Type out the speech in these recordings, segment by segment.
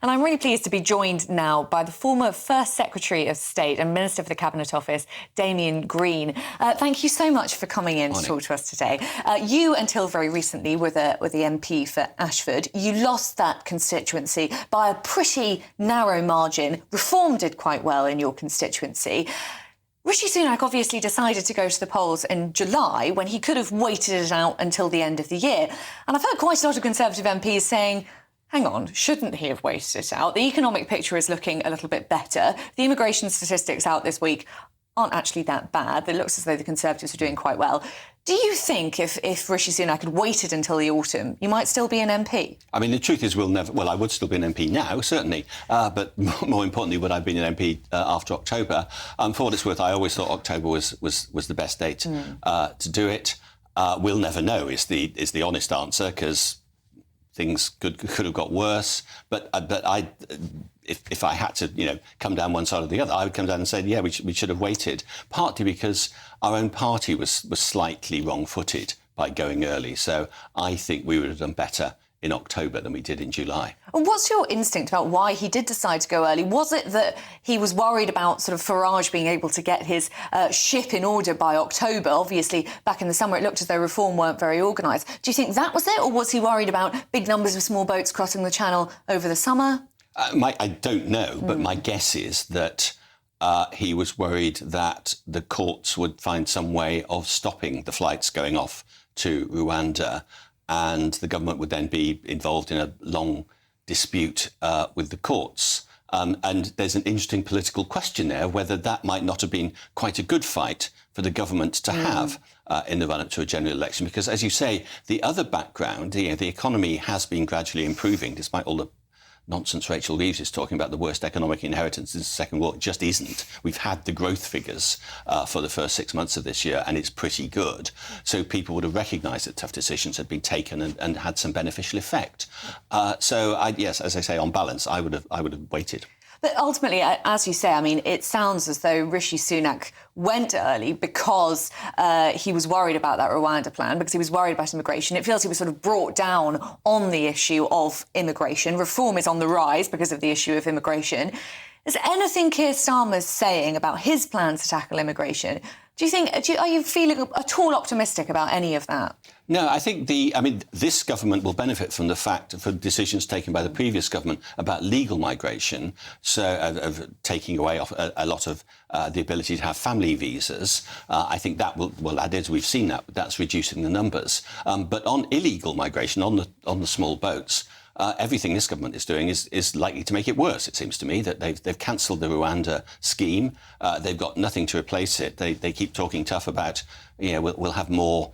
And I'm really pleased to be joined now by the former First Secretary of State and Minister for the Cabinet Office, Damien Green. Thank you so much for coming in to talk to us today. You, until very recently, were the MP for Ashford. You lost that constituency by a pretty narrow margin. Reform did quite well in your constituency. Rishi Sunak obviously decided to go to the polls in July when he could have waited it out until the end of the year. And I've heard quite a lot of Conservative MPs saying, hang on, shouldn't he have waited it out? The economic picture is looking a little bit better. The immigration statistics out this week aren't actually that bad. It looks as though the Conservatives are doing quite well. Do you think if Rishi Sunak had waited until the autumn, you might still be an MP? I mean, the truth is I would still be an MP now, certainly. But more importantly, would I have been an MP after October? For what it's worth, I always thought October was the best date to do it. We'll never know is the honest answer, because things could have got worse. But if I had to, come down one side or the other, I would come down and say, yeah, we should have waited. Partly because our own party was slightly wrong-footed by going early. So I think we would have done better in October than we did in July. And what's your instinct about why he did decide to go early? Was it that he was worried about sort of Farage being able to get his ship in order by October? Obviously, back in the summer, it looked as though Reform weren't very organised. Do you think that was it, or was he worried about big numbers of small boats crossing the Channel over the summer? I don't know, but my guess is that he was worried that the courts would find some way of stopping the flights going off to Rwanda, and the government would then be involved in a long dispute with the courts. And there's an interesting political question there, whether that might not have been quite a good fight for the government to have in the run-up to a general election. Because, as you say, the other background, the economy has been gradually improving, despite all the nonsense Rachel Reeves is talking about, the worst economic inheritance since the Second War. It just isn't. We've had the growth figures for the first 6 months of this year, and it's pretty good. So people would have recognised that tough decisions had been taken and had some beneficial effect. Yes, as I say, on balance, I would have waited. But ultimately, as you say, I mean, it sounds as though Rishi Sunak went early because he was worried about that Rwanda plan, because he was worried about immigration. It feels he was sort of brought down on the issue of immigration. Reform is on the rise because of the issue of immigration. Is anything Keir Starmer's saying about his plans to tackle immigration? Are you feeling at all optimistic about any of that? No, I think this government will benefit from the fact of decisions taken by the previous government about legal migration, so of taking away a lot of the ability to have family visas. I think that we've seen that's reducing the numbers. But on illegal migration, on the small boats, everything this government is doing is likely to make it worse. It seems to me that they've cancelled the Rwanda scheme. They've got nothing to replace it. They keep talking tough about, we'll have more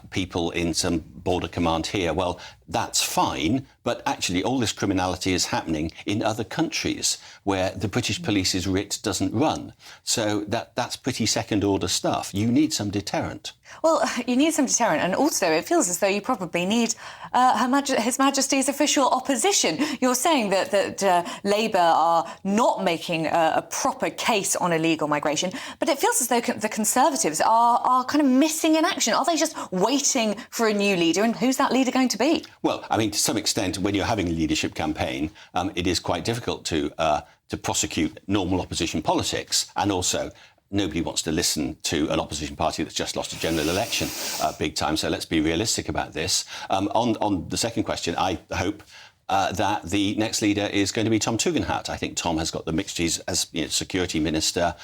people in some border command here. Well, that's fine, but actually all this criminality is happening in other countries where the British police's writ doesn't run. So that's pretty second-order stuff. You need some deterrent. Well, you need some deterrent, and also it feels as though you probably need His Majesty's official opposition. You're saying that Labour are not making a proper case on illegal migration, but it feels as though the Conservatives are kind of missing in action. Are they just waiting for a new leader, and who's that leader going to be? Well, I mean, to some extent, when you're having a leadership campaign, it is quite difficult to prosecute normal opposition politics, and also nobody wants to listen to an opposition party that's just lost a general election big time. So let's be realistic about this. On the second question, I hope that the next leader is going to be Tom Tugendhat. I think Tom has got the mixtures as security minister,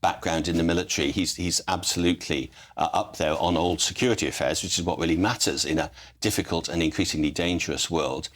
background in the military. He's absolutely up there on all security affairs, which is what really matters in a difficult and increasingly dangerous world.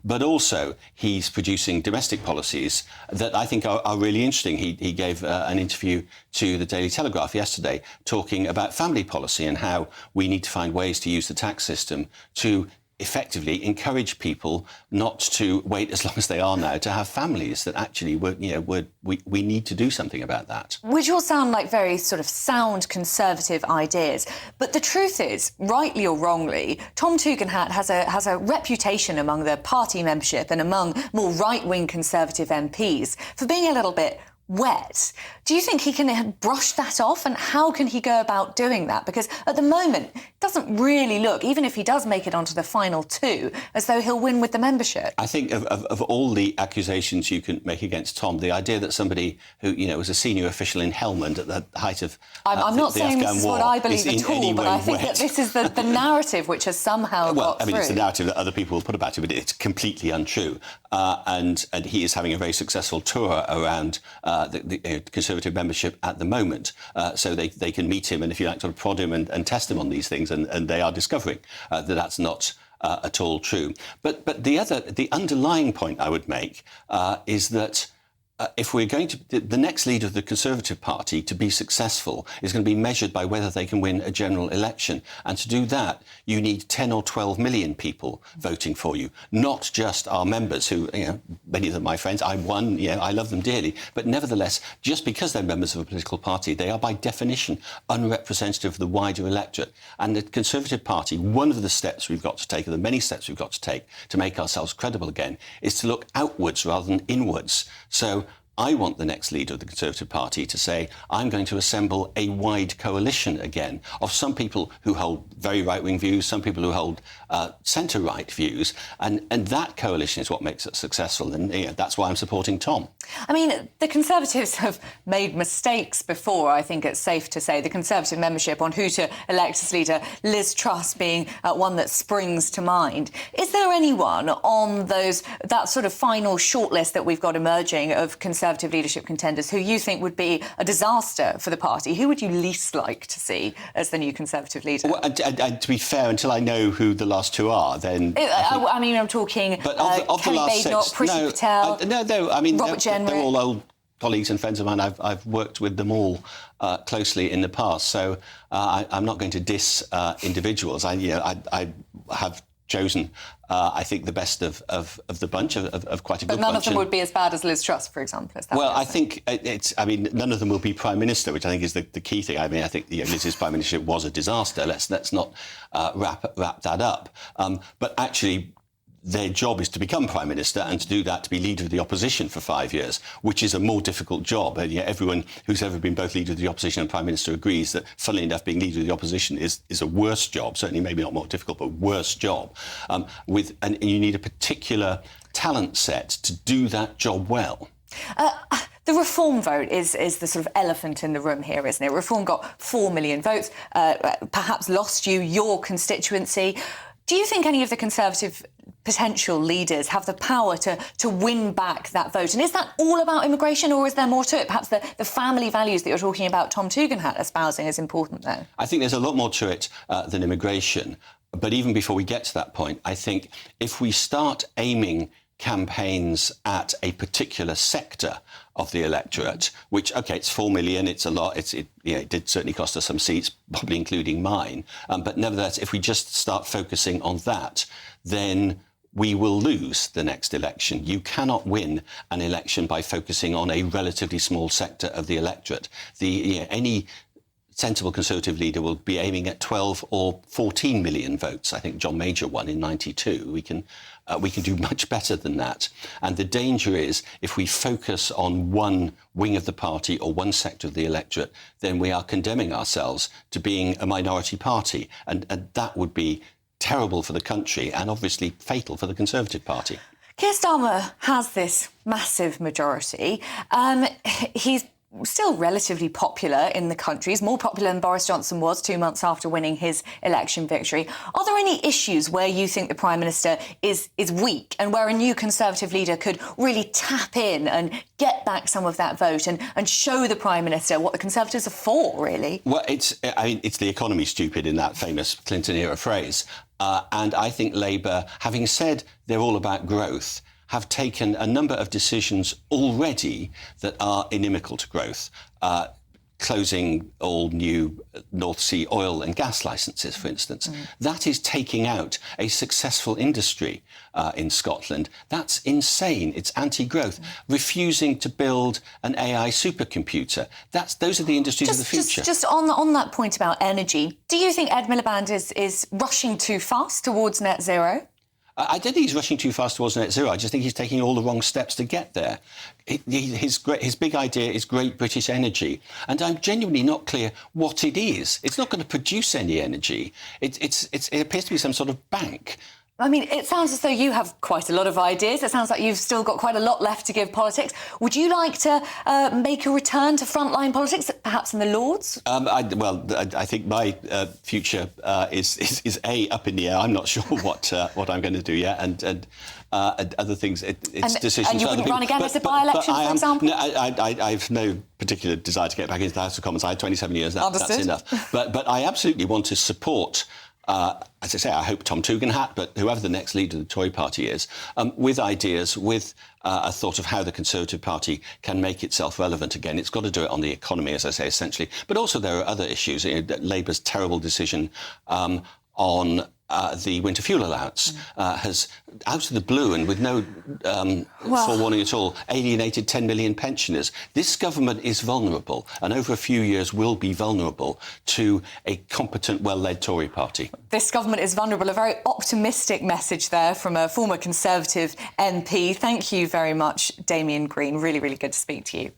But also, he's producing domestic policies that I think are really interesting. He gave an interview to the Daily Telegraph yesterday talking about family policy and how we need to find ways to use the tax system to effectively encourage people not to wait as long as they are now to have families, that actually we need to do something about that. Which all sound like very sort of sound Conservative ideas. But the truth is, rightly or wrongly, Tom Tugendhat has a reputation among the party membership and among more right-wing Conservative MPs for being a little bit wet. Do you think he can brush that off, and how can he go about doing that? Because at the moment, it doesn't really look, even if he does make it onto the final two, as though he'll win with the membership. I think of all the accusations you can make against Tom, the idea that somebody who, was a senior official in Helmand at the height of I'm not the saying Afghan this is war what I believe is at all, but I think that this is the narrative which has somehow got through. It's the narrative that other people will put about it, but it's completely untrue. And he is having a very successful tour around the Conservative membership at the moment, so they can meet him and, if you like, sort of prod him and test him on these things, and they are discovering that that's not at all true. But the underlying point I would make is that if we're going to, the next leader of the Conservative Party to be successful is going to be measured by whether they can win a general election. And to do that, you need 10 or 12 million people voting for you, not just our members who, many of them my friends. I'm one, I love them dearly. But nevertheless, just because they're members of a political party, they are by definition unrepresentative of the wider electorate. And the Conservative Party, one of the steps we've got to take, or the many steps we've got to take to make ourselves credible again, is to look outwards rather than inwards. So I want the next leader of the Conservative Party to say, I'm going to assemble a wide coalition again of some people who hold very right-wing views, some people who hold centre-right views, and that coalition is what makes it successful, and that's why I'm supporting Tom. I mean, the Conservatives have made mistakes before, I think it's safe to say. The Conservative membership on who to elect as leader, Liz Truss being one that springs to mind. Is there anyone on that sort of final shortlist that we've got emerging of Conservative leadership contenders who you think would be a disaster for the party? Who would you least like to see as the new Conservative leader? Well, and to be fair, until I know who the last two are, then... I mean, I'm talking of Kelly the last Badenoch, Priti Patel, I mean, Robert Jenrick. They're all old colleagues and friends of mine. I've worked with them all closely in the past, so I'm not going to diss individuals. I have chosen, I think, the best of the bunch, of quite a good bunch. But none of them would be as bad as Liz Truss, for example. Well, I think none of them will be Prime Minister, which I think is the key thing. I mean, I think Liz's Prime Ministership was a disaster. Let's not wrap that up. But actually, their job is to become Prime Minister, and to do that, to be Leader of the Opposition for 5 years, which is a more difficult job. And everyone who's ever been both Leader of the Opposition and Prime Minister agrees that, funnily enough, being Leader of the Opposition is a worse job, certainly maybe not more difficult, but worse job. And you need a particular talent set to do that job well. The Reform vote is the sort of elephant in the room here, isn't it? Reform got 4 million votes, perhaps lost you your constituency. Do you think any of the Conservative potential leaders have the power to win back that vote? And is that all about immigration, or is there more to it? Perhaps the family values that you're talking about Tom Tugendhat espousing is important, though. I think there's a lot more to it than immigration. But even before we get to that point, I think if we start aiming campaigns at a particular sector of the electorate, which, OK, it's 4 million, it's a lot, it did certainly cost us some seats, probably including mine. But nevertheless, if we just start focusing on that, then we will lose the next election. You cannot win an election by focusing on a relatively small sector of the electorate. Any sensible Conservative leader will be aiming at 12 or 14 million votes. I think John Major won in 92. We can do much better than that. And the danger is, if we focus on one wing of the party or one sector of the electorate, then we are condemning ourselves to being a minority party. And that would be terrible for the country and obviously fatal for the Conservative Party. Keir Starmer has this massive majority. He's still relatively popular in the country. He's more popular than Boris Johnson was 2 months after winning his election victory. Are there any issues where you think the Prime Minister is weak, and where a new Conservative leader could really tap in and get back some of that vote and show the Prime Minister what the Conservatives are for, really? Well, it's the economy, stupid, in that famous Clinton-era phrase. And I think Labour, having said they're all about growth, have taken a number of decisions already that are inimical to growth. Closing all new North Sea oil and gas licences, for instance. That is taking out a successful industry in Scotland. That's insane. It's anti-growth. Refusing to build an AI supercomputer. Those are the industries of the future. Just on that point about energy, do you think Ed Miliband is rushing too fast towards net zero? I don't think he's rushing too fast towards net zero. I just think he's taking all the wrong steps to get there. His big idea is Great British Energy, and I'm genuinely not clear what it is. It's not going to produce any energy. It appears to be some sort of bank. I mean, it sounds as though you have quite a lot of ideas. It sounds like you've still got quite a lot left to give politics. Would you like to make a return to frontline politics, perhaps in the Lords? I think my future is up in the air. I'm not sure what I'm going to do yet, and other things. It's decisions. And you wouldn't run again as a by-election, for example? No, I have no particular desire to get back into the House of Commons. I had 27 years. That's enough. But I absolutely want to support. As I say, I hope Tom Tugendhat, but whoever the next leader of the Tory party is, with ideas, with a thought of how the Conservative Party can make itself relevant again. It's got to do it on the economy, as I say, essentially. But also there are other issues. Labour's terrible decision on the winter fuel allowance has, out of the blue and with no forewarning at all, alienated 10 million pensioners. This government is vulnerable, and over a few years will be vulnerable to a competent, well-led Tory party. This government is vulnerable. A very optimistic message there from a former Conservative MP. Thank you very much, Damien Green. Really, really good to speak to you.